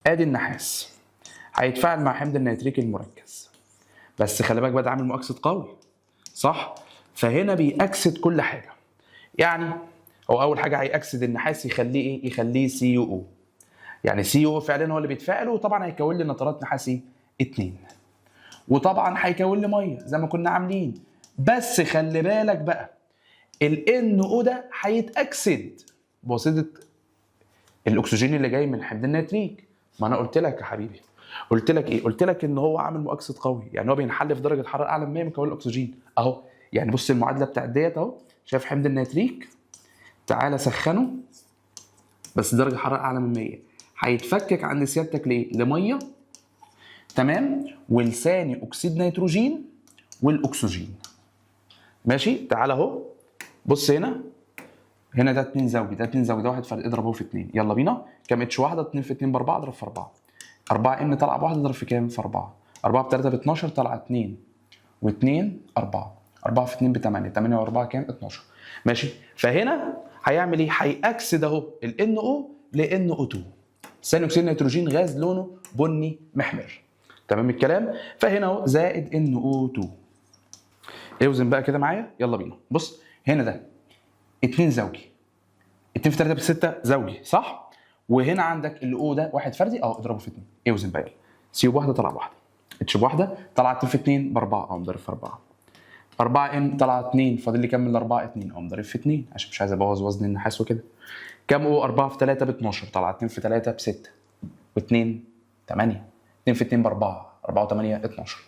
ادي النحاس هيتفاعل مع حمض النيتريكي المركز، بس خلي بالك بقى ده عامل مؤكسد قوي صح؟ فهنا بيأكسد كل حاجه. يعني هو اول حاجه هيأكسد النحاس يخليه ايه؟ يخليه CuO. يعني CuO فعلا هو اللي بيتفاعل، وطبعا هيكون لي نترات نحاسي 2. وطبعا هيكون لي ميه زي ما كنا عاملين، بس خلي بالك بقى ال NO ده هيتأكسد بواسطه الاكسجين اللي جاي من حمض النيتريك. ما انا قلت لك يا حبيبي، قلت لك ايه؟ قلت لك ان هو عامل مؤكسد قوي، يعني هو بينحل في درجه حراره اعلى من 100 من كون الاكسجين اهو. يعني بص المعادله بتاعت ديت اهو، شايف حمض النيتريك؟ تعالى سخنه بس درجه حراره اعلى من 100، هيتفكك عند سيادتك ليه؟ لميه، تمام، ولثاني اكسيد نيتروجين والاكسجين. ماشي؟ تعالى اهو بص هنا، هنا ده 2 زوجي، ده 2 زوجي، ده واحد فرق، اضربه في 2. يلا بينا. كام اتش واحده؟ 2 في 2 ب 4، اضرب في 4. 4 ان طالعه بواحده، اضرب في كام؟ في 4. 4 ب 3 ب 12، طالعه 2 و2 4. 4 في 2 ب 8، 8 و4 كام؟ 12. ماشي؟ فهنا هيعمل ايه؟ هيأكسد اهو ال NO ل NO2، ثاني اكسيد النيتروجين، غاز لونه بني محمر. تمام الكلام؟ فهنا اهو زائد NO2. اوزن بقى كده معايا، يلا بينا. بص هنا ده 2 زوجي، 2 في 3 ب 6 زوجي صح؟ وهنا عندك ال O ده واحد فردي اهو، اضربه في 2. اوزن بقى يلا. سي بواحده طلع بواحده، اتش بواحده طلع 2 في 2 ب 4 اهو، مضرب في 4. 4 ان طلع 2، فاضل لي كام من 4؟ 2 اهو، مضرب في 2 عشان مش عايز ابوظ وزن النحاس وكده. كام او؟ 4 في 3 ب 12، طلع 2 في 3 ب 6 و2 8. 2 في 2 ب 4، 4 و8 12.